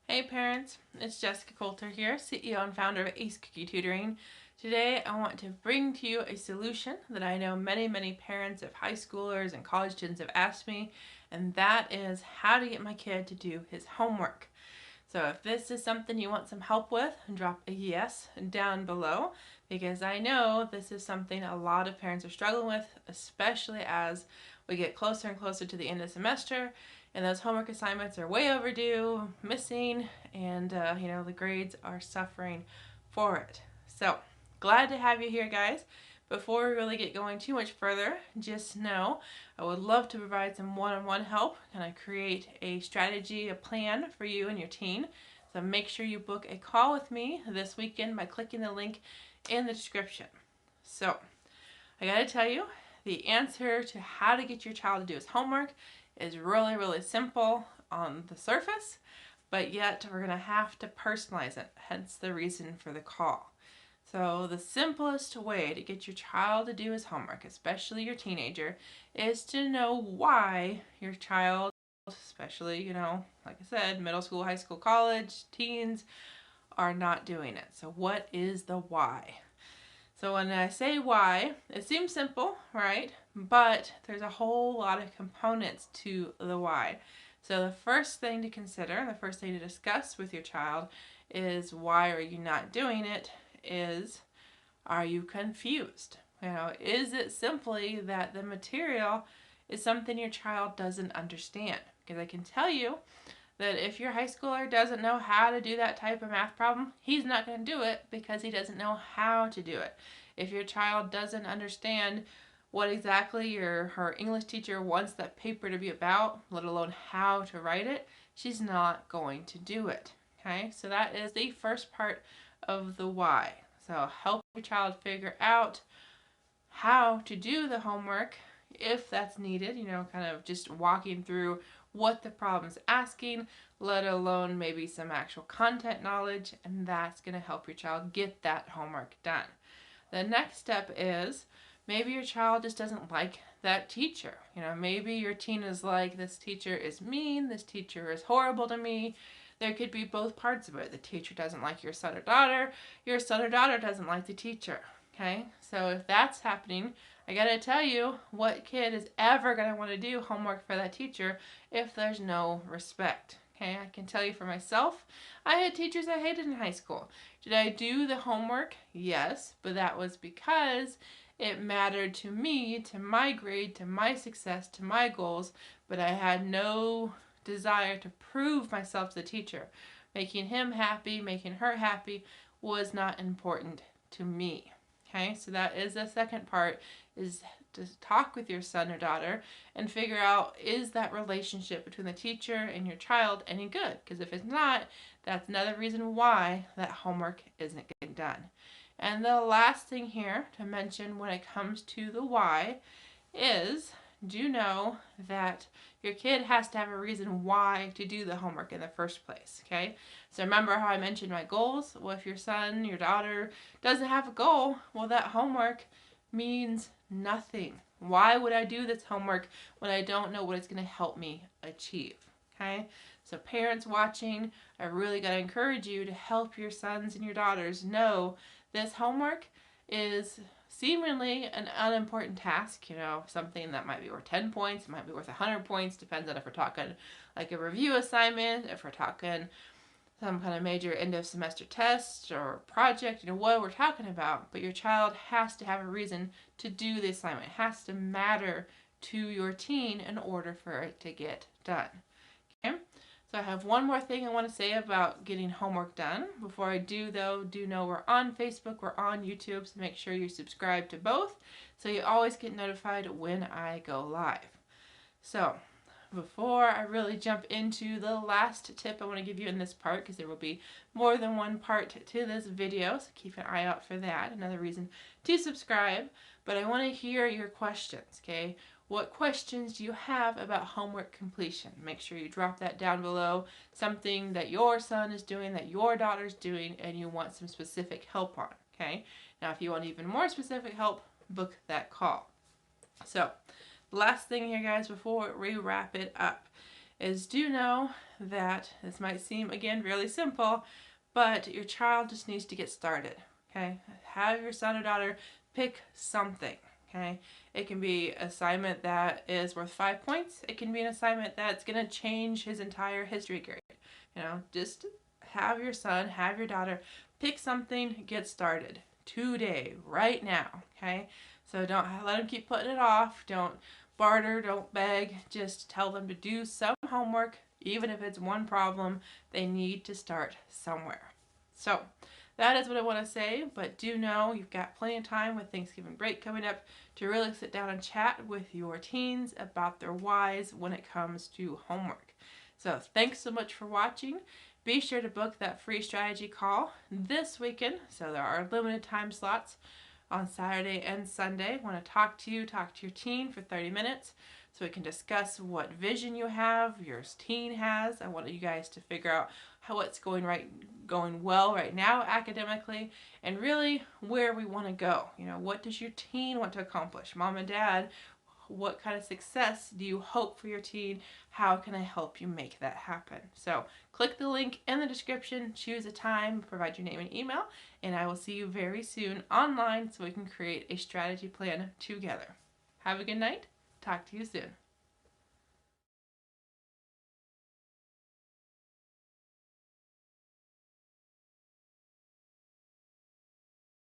Hey parents, it's Jessica Coulter here, CEO and founder of Ace Cookie Tutoring. Today I want to bring to you a solution that I know many parents of high schoolers and college students have asked me, and that is how to get my kid to do his homework. So if this is something you want some help with, drop a yes down below, because I know this is something a lot of parents are struggling with, especially as we get closer and closer to the end of the semester and those homework assignments are way overdue, missing, and the grades are suffering for it. So glad to have you here, guys. Before we really get going too much further, just know I would love to provide some one-on-one help, kind of create a strategy, a plan for you and your teen. So make sure you book a call with me this weekend by clicking the link in the description. So I gotta tell you, the answer to how to get your child to do his homework is really simple on the surface, but yet we're gonna have to personalize it, hence the reason for the call. So the simplest way to get your child to do his homework, especially your teenager, is to know why your child, especially, like I said, middle school, high school, college, teens, are not doing it. So what is the why? So when I say why, it seems simple, right? But there's a whole lot of components to the why. So the first thing to consider, the first thing to discuss with your child is why are you not doing it? Are you confused? Is it simply that the material is something your child doesn't understand? Because I can tell you that if your high schooler doesn't know how to do that type of math problem, he's not going to do it because he doesn't know how to do it. If your child doesn't understand what exactly her English teacher wants that paper to be about, let alone how to write it, she's not going to do it. Okay, so that is the first part of the why. So help your child figure out how to do the homework if that's needed, kind of just walking through what the problem's asking, let alone maybe some actual content knowledge, and that's going to help your child get that homework done. The next step is maybe your child just doesn't like that teacher. Maybe your teen is like, this teacher is mean, this teacher is horrible to me. There could be both parts of it. The teacher doesn't like your son or daughter doesn't like the teacher. Okay, so if that's happening, I gotta tell you, what kid is ever gonna want to do homework for that teacher if there's no respect? Okay, I can tell you for myself, I had teachers I hated in high school. Did I do the homework? Yes, but that was because it mattered to me, to my grade, to my success, to my goals, but I had no desire to prove myself to the teacher. Making him happy, making her happy was not important to me. Okay, so that is the second part, is to talk with your son or daughter and figure out, is that relationship between the teacher and your child any good? Because if it's not, that's another reason why that homework isn't getting done. And the last thing here to mention when it comes to the why is, do know that your kid has to have a reason why to do the homework in the first place, okay? So remember how I mentioned my goals? Well, if your son, your daughter doesn't have a goal, well, that homework means nothing. Why would I do this homework when I don't know what it's going to help me achieve, okay? So parents watching, I really got to encourage you to help your sons and your daughters know this homework is seemingly an unimportant task, something that might be worth 10 points, it might be worth 100 points, depends on if we're talking like a review assignment, if we're talking some kind of major end of semester test or project, what we're talking about. But your child has to have a reason to do the assignment. It has to matter to your teen in order for it to get done. Okay? So I have one more thing I want to say about getting homework done. Before I do, though, do know we're on Facebook, we're on YouTube, so make sure you subscribe to both so you always get notified when I go live. So before I really jump into the last tip I want to give you in this part, because there will be more than one part to this video, so keep an eye out for that, another reason to subscribe. But I want to hear your questions, okay? What questions do you have about homework completion? Make sure you drop that down below, something that your son is doing, that your daughter's doing, and you want some specific help on, okay? Now, if you want even more specific help, book that call. So, last thing here, guys, before we wrap it up, is do know that this might seem, again, really simple, but your child just needs to get started, okay? Have your son or daughter pick something, okay? It can be an assignment that is worth 5 points. It can be an assignment that's going to change his entire history grade. Just have your son, have your daughter pick something, get started today, right now, okay? So don't let them keep putting it off. Don't barter, don't beg. Just tell them to do some homework, even if it's one problem. They need to start somewhere. So that is what I want to say, but do know you've got plenty of time with Thanksgiving break coming up to really sit down and chat with your teens about their whys when it comes to homework. So thanks so much for watching. Be sure to book that free strategy call this weekend. So there are limited time slots on Saturday and Sunday. I want to talk to your teen for 30 minutes so we can discuss what vision you have, your teen has. I want you guys to figure out how it's going well right now academically, and really where we want to go. What does your teen want to accomplish? Mom and dad, what kind of success do you hope for your teen? How can I help you make that happen? So click the link in the description, choose a time, provide your name and email, and I will see you very soon online so we can create a strategy plan together. Have a good night. Talk to you soon.